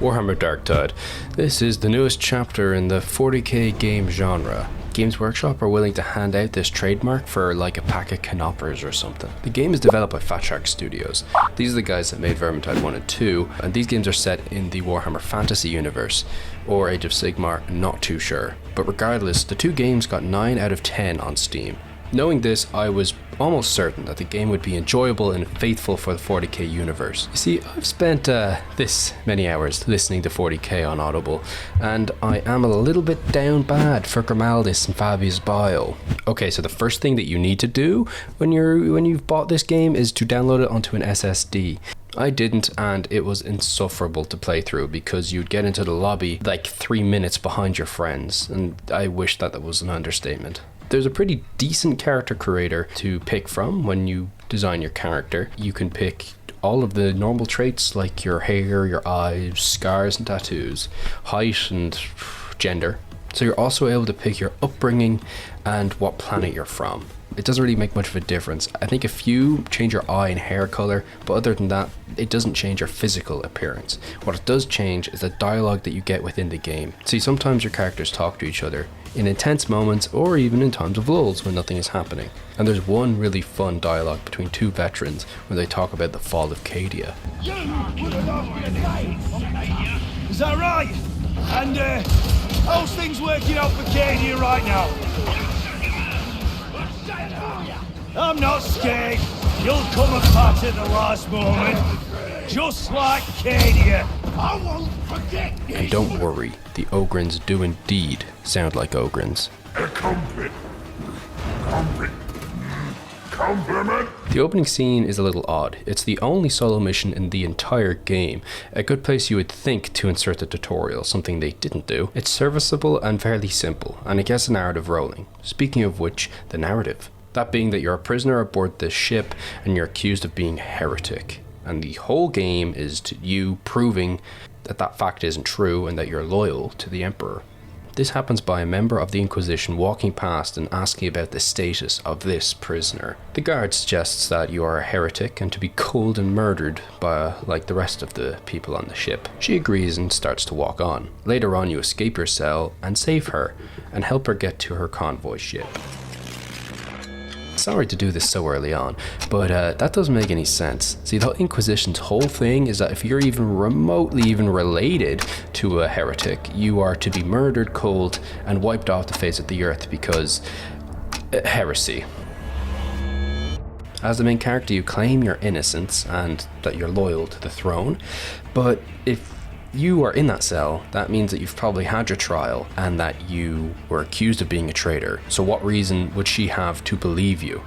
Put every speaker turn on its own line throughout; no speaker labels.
Warhammer DarkTide. This is the newest chapter in the 40k game genre. Games Workshop are willing to hand out this trademark for like a pack of Knoppers or something. The game is developed by Fat Shark Studios. These are the guys that made Vermintide 1 and 2, and these games are set in the Warhammer Fantasy universe, or Age of Sigmar, not too sure. But regardless, the two games got 9 out of 10 on Steam. Knowing this, I was almost certain that the game would be enjoyable and faithful for the 40k universe. You see, I've spent this many hours listening to 40k on Audible, and I am a little bit down bad for Grimaldis and Fabius Bile. Okay, so the first thing that you need to do when you've bought this game is to download it onto an SSD. I didn't, and it was insufferable to play through because you'd get into the lobby like 3 minutes behind your friends, and I wish that was an understatement. There's a pretty decent character creator to pick from when you design your character. You can pick all of the normal traits like your hair, your eyes, scars and tattoos, height and gender. So you're also able to pick your upbringing and what planet you're from. It doesn't really make much of a difference. I think a few change your eye and hair color, but other than that, it doesn't change your physical appearance. What it does change is the dialogue that you get within the game. See, sometimes your characters talk to each other in intense moments or even in times of lulls when nothing is happening. And there's one really fun dialogue between two veterans where they talk about the fall of Cadia.
Is that right? And how's things working out for Cadia right now? I'm not scared. You'll come apart at the last moment, just like Cadia. I won't forget.
And don't worry, the Ogrins do indeed sound like Ogrins.
A compliment.
The opening scene is a little odd. It's the only solo mission in the entire game. A good place you would think to insert the tutorial, something they didn't do. It's serviceable and fairly simple, and it gets the narrative rolling. Speaking of which, the narrative. That being that you're a prisoner aboard this ship and you're accused of being a heretic. And the whole game is you proving that that fact isn't true and that you're loyal to the Emperor. This happens by a member of the Inquisition walking past and asking about the status of this prisoner. The guard suggests that you are a heretic and to be culled and murdered by like the rest of the people on the ship. She agrees and starts to walk on. Later on you escape your cell and save her and help her get to her convoy ship. Sorry to do this so early on, but that doesn't make any sense. See, the Inquisition's whole thing is that if you're even remotely even related to a heretic, you are to be murdered, culled, and wiped off the face of the earth because heresy. As the main character, you claim your innocence and that you're loyal to the throne, but if you are in that cell, that means that you've probably had your trial and that you were accused of being a traitor. So what reason would she have to believe you?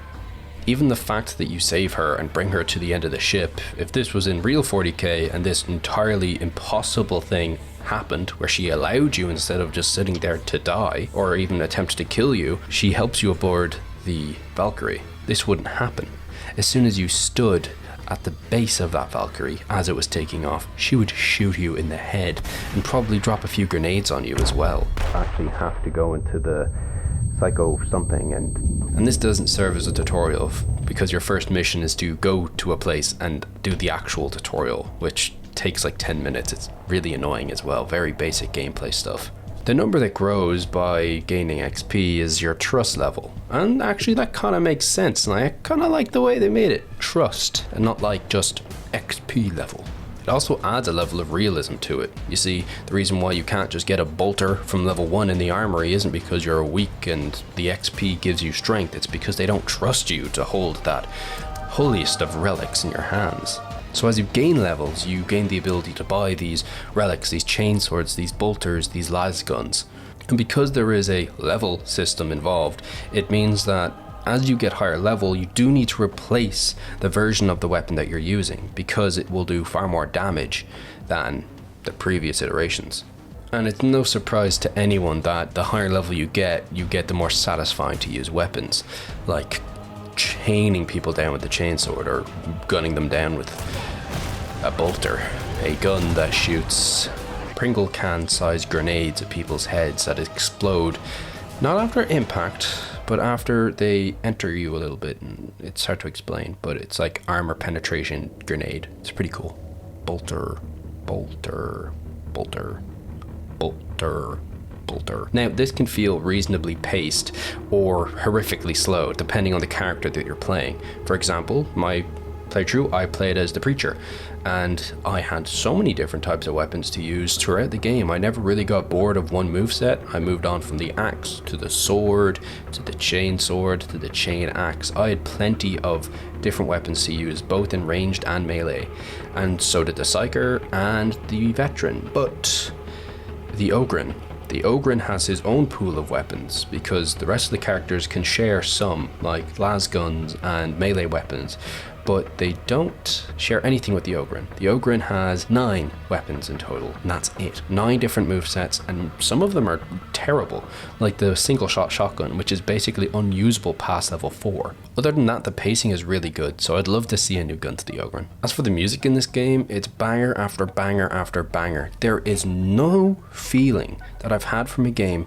Even the fact that you save her and bring her to the end of the ship, if this was in real 40k and this entirely impossible thing happened where she allowed you instead of just sitting there to die or even attempt to kill you, she helps you aboard the Valkyrie. This wouldn't happen. As soon as you stood at the base of that Valkyrie as it was taking off, she would shoot you in the head and probably drop a few grenades on you as well. Actually have to go into the psycho something and this doesn't serve as a tutorial because your first mission is to go to a place and do the actual tutorial, which takes like 10 minutes. It's really annoying as well. Very basic gameplay stuff. The number that grows by gaining XP is your trust level. And actually that kind of makes sense, and I kind of like the way they made it. Trust, and not like just XP level. It also adds a level of realism to it. You see, the reason why you can't just get a bolter from level 1 in the armory isn't because you're weak and the XP gives you strength. It's because they don't trust you to hold that holiest of relics in your hands. So as you gain levels, you gain the ability to buy these relics, these chainswords, these bolters, these lasguns. And because there is a level system involved, it means that as you get higher level, you do need to replace the version of the weapon that you're using because it will do far more damage than the previous iterations. And it's no surprise to anyone that the higher level you get the more satisfying to use weapons, like chaining people down with the chainsword or gunning them down with a bolter, a gun that shoots Pringle can sized grenades at people's heads that explode not after impact but after they enter you a little bit, and it's hard to explain, but it's like armor penetration grenade. It's pretty cool. Bolter. bolter. Now, this can feel reasonably paced or horrifically slow, depending on the character that you're playing. For example, my playthrough, I played as the Preacher, and I had so many different types of weapons to use throughout the game. I never really got bored of one moveset. I moved on from the axe to the sword, to the chain sword, to the chain axe. I had plenty of different weapons to use, both in ranged and melee, and so did the Psyker and the Veteran. But the Ogren has his own pool of weapons, because the rest of the characters can share some, like las guns and melee weapons, but they don't share anything with the Ogren. The Ogren has 9 weapons in total, and that's it. 9 different movesets, and some of them are terrible, like the single shot shotgun, which is basically unusable past level 4. Other than that, the pacing is really good, so I'd love to see a new gun to the Ogren. As for the music in this game, it's banger after banger after banger. There is no feeling that I've had from a game,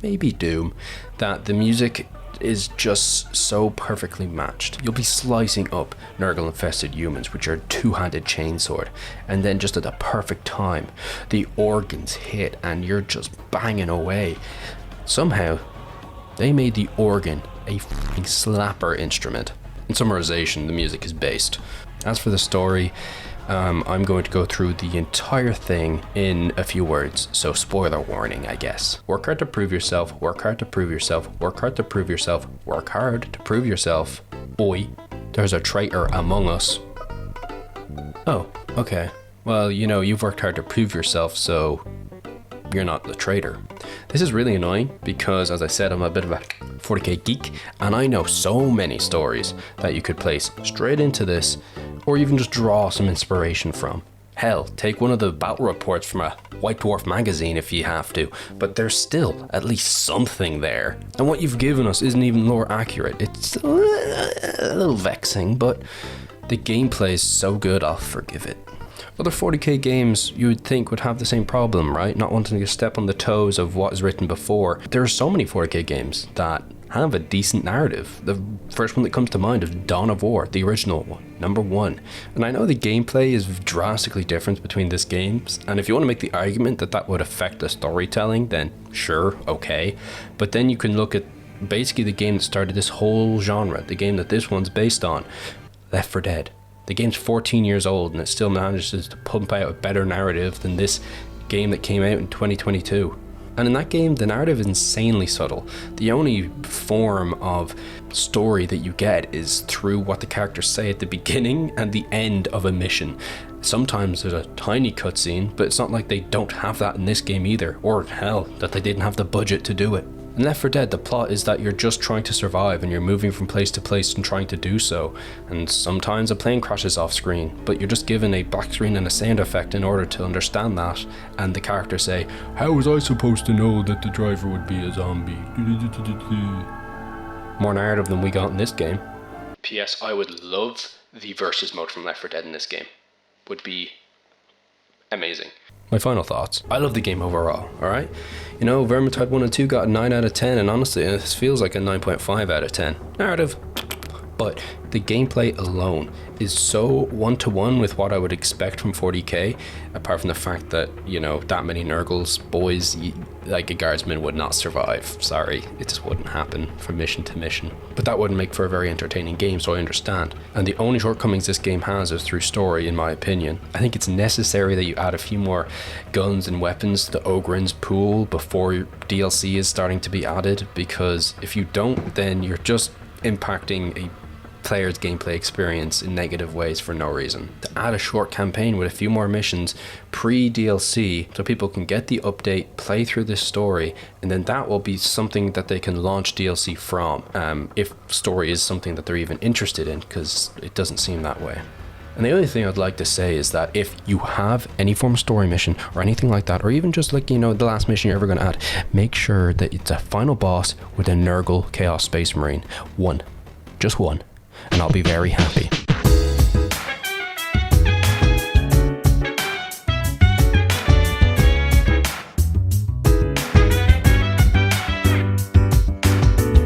maybe Doom, that the music is just so perfectly matched. You'll be slicing up Nurgle infested humans with your two-handed chainsword, and then just at the perfect time, the organs hit and you're just banging away. Somehow, they made the organ a f***ing slapper instrument. In summarization, the music is based. As for the story, I'm going to go through the entire thing in a few words, so spoiler warning, I guess. Work hard to prove yourself, work hard to prove yourself, work hard to prove yourself, work hard to prove yourself. Boy, there's a traitor among us. Oh, okay. Well, you know, you've worked hard to prove yourself, so you're not the traitor. This is really annoying because, as I said, I'm a bit of a 40k geek, and I know so many stories that you could place straight into this, or even just draw some inspiration from. Hell, take one of the battle reports from a White Dwarf magazine if you have to, but there's still at least something there. And what you've given us isn't even lore accurate. It's a little vexing, but the gameplay is so good I'll forgive it. Other 40k games you would think would have the same problem, right? Not wanting to step on the toes of what is written before. There are so many 40k games that have a decent narrative. The first one that comes to mind is Dawn of War, the original one, number 1. And I know the gameplay is drastically different between these games, and if you want to make the argument that that would affect the storytelling, then sure, okay. But then you can look at basically the game that started this whole genre, the game that this one's based on, Left 4 Dead. The game's 14 years old and it still manages to pump out a better narrative than this game that came out in 2022. And in that game, the narrative is insanely subtle. The only form of story that you get is through what the characters say at the beginning and the end of a mission. Sometimes there's a tiny cutscene, but it's not like they don't have that in this game either, or hell, that they didn't have the budget to do it. In Left 4 Dead, the plot is that you're just trying to survive and you're moving from place to place and trying to do so. And sometimes a plane crashes off screen, but you're just given a black screen and a sound effect in order to understand that. And the characters say, "How was I supposed to know that the driver would be a zombie?" More narrative than we got in this game. P.S. I would love the versus mode from Left 4 Dead in this game. Would be amazing. My final thoughts. I love the game overall, alright? You know, Vermintide 1 and 2 got a 9 out of 10, and honestly, this feels like a 9.5 out of 10. Narrative, but the gameplay alone is so one-to-one with what I would expect from 40k, apart from the fact that, you know, that many Nurgles, boys, like a guardsman would not survive. Sorry, it just wouldn't happen from mission to mission. But that wouldn't make for a very entertaining game, so I understand. And the only shortcomings this game has is through story, in my opinion. I think it's necessary that you add a few more guns and weapons to the Ogren's pool before your DLC is starting to be added, because if you don't, then you're just impacting a player's gameplay experience in negative ways for no reason. To add a short campaign with a few more missions pre-DLC so people can get the update, play through this story, and then that will be something that they can launch DLC from, if story is something that they're even interested in, because it doesn't seem that way. And the only thing I'd like to say is that if you have any form of story mission or anything like that, or even just like, you know, the last mission you're ever going to add, make sure that it's a final boss with a Nurgle Chaos Space Marine. One. Just one. And I'll be very happy.